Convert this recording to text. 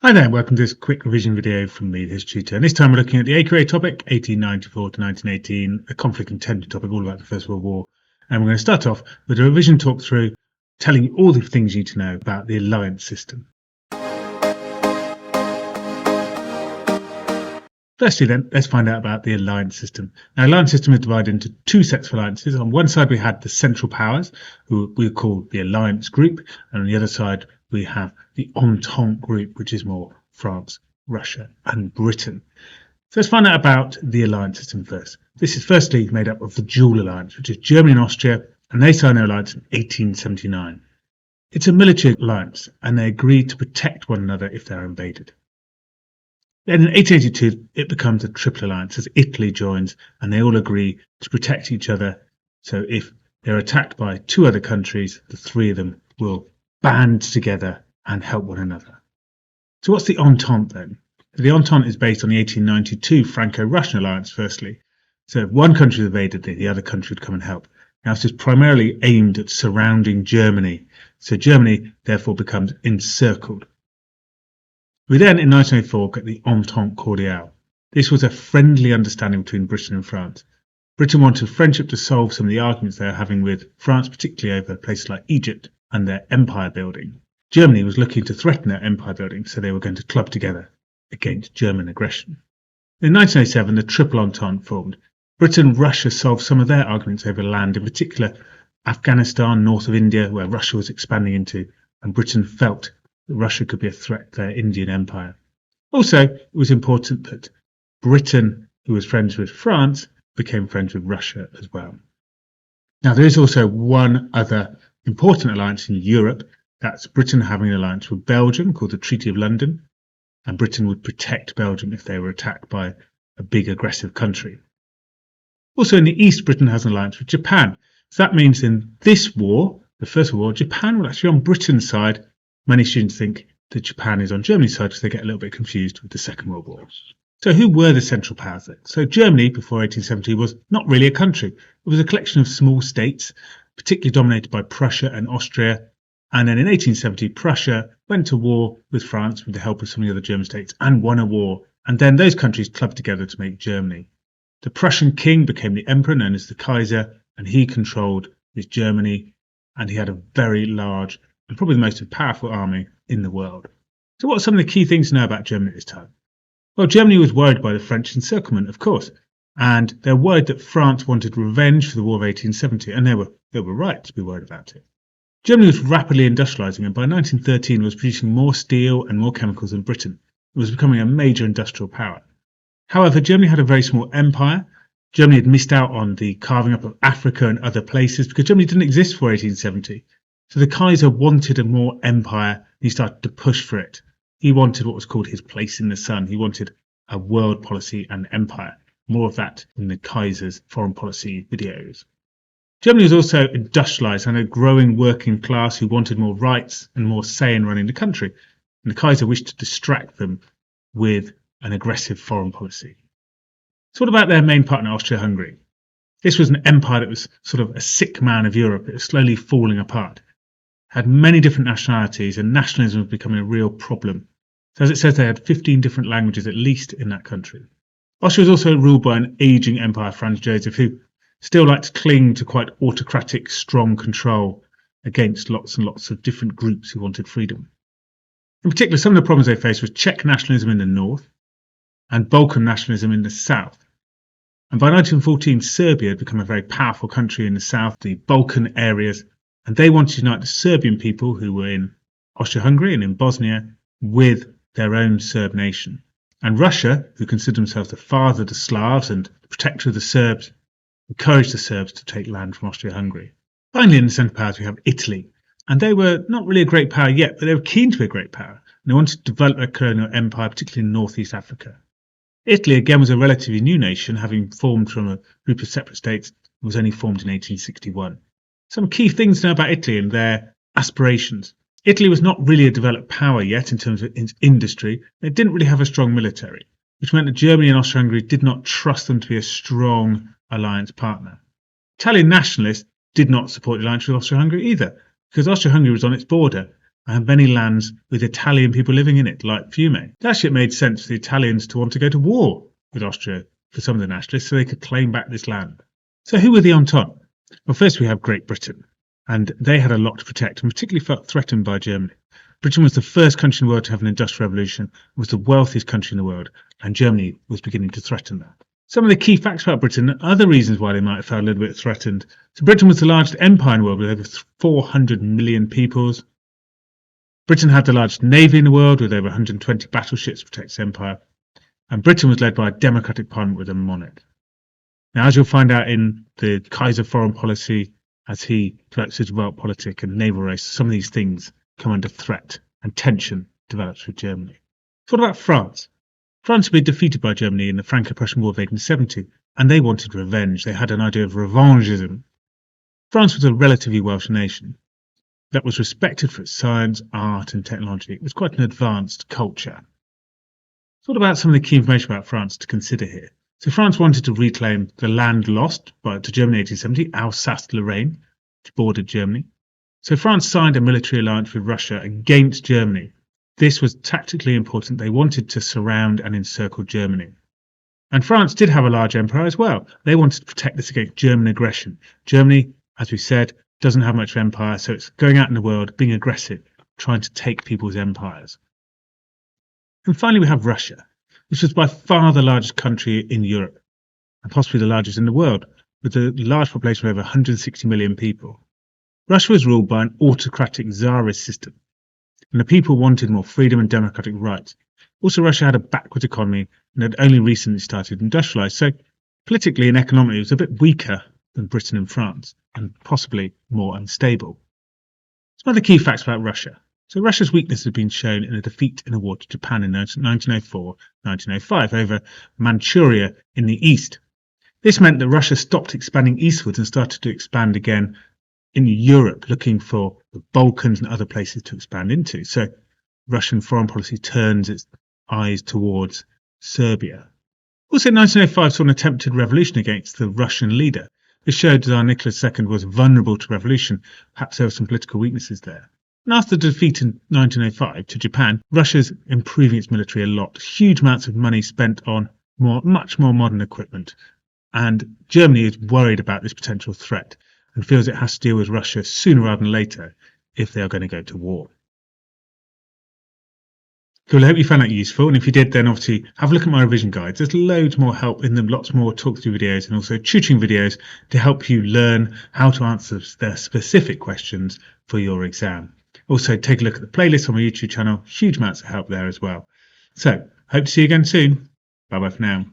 Hi there, welcome to this quick revision video from me, the history tutor. And this time we're looking at the AQA topic, 1894 to 1918, a conflict and tension topic all about the First World War. And we're going to start off with a revision talk through telling you all the things you need to know about the alliance system. Firstly then, let's find out about the alliance system. Now, the alliance system is divided into two sets of alliances. On one side we had the Central Powers, who we call the Alliance Group, and on the other side we have the Entente Group, which is more France, Russia and Britain. So let's find out about the alliance system first. This is firstly made up of the dual alliance, which is Germany and Austria, and they signed their alliance in 1879. It's a military alliance, and they agree to protect one another if they're invaded. Then in 1882, it becomes a triple alliance as Italy joins, and they all agree to protect each other. So if they're attacked by two other countries, the three of them will band together and help one another. So what's the Entente then? The Entente is based on the 1892 Franco-Russian alliance, firstly. So if one country is invaded, the other country would come and help. Now, this is primarily aimed at surrounding Germany. So Germany, therefore, becomes encircled. We then, in 1904, get the Entente Cordiale. This was a friendly understanding between Britain and France. Britain wanted friendship to solve some of the arguments they were having with France, particularly over places like Egypt and their empire building. Germany was looking to threaten their empire building, so they were going to club together against German aggression. In 1907, the Triple Entente formed. Britain and Russia solved some of their arguments over land, in particular Afghanistan, north of India, where Russia was expanding into, and Britain felt that Russia could be a threat to their Indian empire. Also, it was important that Britain, who was friends with France, became friends with Russia as well. Now, there is also one other important alliance in Europe. That's Britain having an alliance with Belgium called the Treaty of London, and Britain would protect Belgium if they were attacked by a big aggressive country. Also in the East, Britain has an alliance with Japan. So that means in this war, the First World War, Japan was actually on Britain's side. Many students think that Japan is on Germany's side because they get a little bit confused with the Second World War. So who were the Central Powers then? So Germany, before 1870, was not really a country. It was a collection of small states, particularly dominated by Prussia and Austria. And then in 1870, Prussia went to war with France with the help of some of the other German states and won a war. And then those countries clubbed together to make Germany. The Prussian king became the emperor, known as the Kaiser, and he controlled this Germany. And he had a very large and probably the most powerful army in the world. So what are some of the key things to know about Germany at this time? Well, Germany was worried by the French encirclement, of course, and they're worried that France wanted revenge for the War of 1870, and they were right to be worried about it. Germany was rapidly industrialising, and by 1913 was producing more steel and more chemicals than Britain. It was becoming a major industrial power. However, Germany had a very small empire. Germany had missed out on the carving up of Africa and other places because Germany didn't exist before 1870. So the Kaiser wanted a more empire, and he started to push for it. He wanted what was called his place in the sun. He wanted a world policy and empire. More of that in the Kaiser's foreign policy videos. Germany was also industrialised and a growing working class who wanted more rights and more say in running the country. And the Kaiser wished to distract them with an aggressive foreign policy. So what about their main partner, Austria-Hungary? This was an empire that was sort of a sick man of Europe. It was slowly falling apart. Had many different nationalities, and nationalism was becoming a real problem. So as it says, they had 15 different languages at least in that country. Austria was also ruled by an ageing Emperor, Franz Joseph, who still liked to cling to quite autocratic, strong control against lots and lots of different groups who wanted freedom. In particular, some of the problems they faced was Czech nationalism in the north and Balkan nationalism in the south. And by 1914, Serbia had become a very powerful country in the south, the Balkan areas, and they wanted to unite the Serbian people who were in Austria-Hungary and in Bosnia with their own Serb nation. And Russia, who considered themselves the father of the Slavs and the protector of the Serbs, encouraged the Serbs to take land from Austria-Hungary. Finally, in the Central Powers, we have Italy. And they were not really a great power yet, but they were keen to be a great power. And they wanted to develop their colonial empire, particularly in northeast Africa. Italy, again, was a relatively new nation, having formed from a group of separate states. It was only formed in 1861. Some key things to know about Italy and their aspirations. Italy was not really a developed power yet in terms of its industry. It didn't really have a strong military, which meant that Germany and Austria-Hungary did not trust them to be a strong alliance partner. Italian nationalists did not support the alliance with Austria-Hungary either, because Austria-Hungary was on its border, and many lands with Italian people living in it, like Fiume. Actually, it made sense for the Italians to want to go to war with Austria for some of the nationalists so they could claim back this land. So who were the Entente? Well, first we have Great Britain, and they had a lot to protect and particularly felt threatened by Germany. Britain was the first country in the world to have an industrial revolution, was the wealthiest country in the world, and Germany was beginning to threaten that. Some of the key facts about Britain and other reasons why they might have felt a little bit threatened. So Britain was the largest empire in the world with over 400 million peoples. Britain had the largest navy in the world with over 120 battleships to protect its empire. And Britain was led by a democratic parliament with a monarch. Now, as you'll find out in the Kaiser foreign policy, as he develops his Weltpolitik and naval race, some of these things come under threat and tension develops with Germany. So what about France? France had been defeated by Germany in the Franco-Prussian War of 1870, and they wanted revenge. They had an idea of revancheism. France was a relatively Welsh nation that was respected for its science, art, and technology. It was quite an advanced culture. So what about some of the key information about France to consider here? So France wanted to reclaim the land lost to Germany in 1870, Alsace-Lorraine, which bordered Germany. So France signed a military alliance with Russia against Germany. This was tactically important. They wanted to surround and encircle Germany. And France did have a large empire as well. They wanted to protect this against German aggression. Germany, as we said, doesn't have much empire, so it's going out in the world, being aggressive, trying to take people's empires. And finally, we have Russia, which was by far the largest country in Europe, and possibly the largest in the world, with a large population of over 160 million people. Russia was ruled by an autocratic czarist system, and the people wanted more freedom and democratic rights. Also, Russia had a backwards economy and had only recently started to industrialise, so politically and economically it was a bit weaker than Britain and France, and possibly more unstable. Some other key facts about Russia. So Russia's weakness had been shown in a defeat in a war to Japan in 1904-1905 over Manchuria in the east. This meant that Russia stopped expanding eastwards and started to expand again in Europe, looking for the Balkans and other places to expand into. So Russian foreign policy turns its eyes towards Serbia. Also, 1905 saw an attempted revolution against the Russian leader. This showed Tsar Nicholas II was vulnerable to revolution. Perhaps there were some political weaknesses there. And after the defeat in 1905 to Japan, Russia's improving its military a lot. Huge amounts of money spent on much more modern equipment. And Germany is worried about this potential threat and feels it has to deal with Russia sooner rather than later if they are going to go to war. Cool, I hope you found that useful, and if you did, then obviously have a look at my revision guides. There's loads more help in them, lots more talk-through videos and also tutoring videos to help you learn how to answer their specific questions for your exam. Also, take a look at the playlist on my YouTube channel, huge amounts of help there as well. So, hope to see you again soon. Bye-bye for now.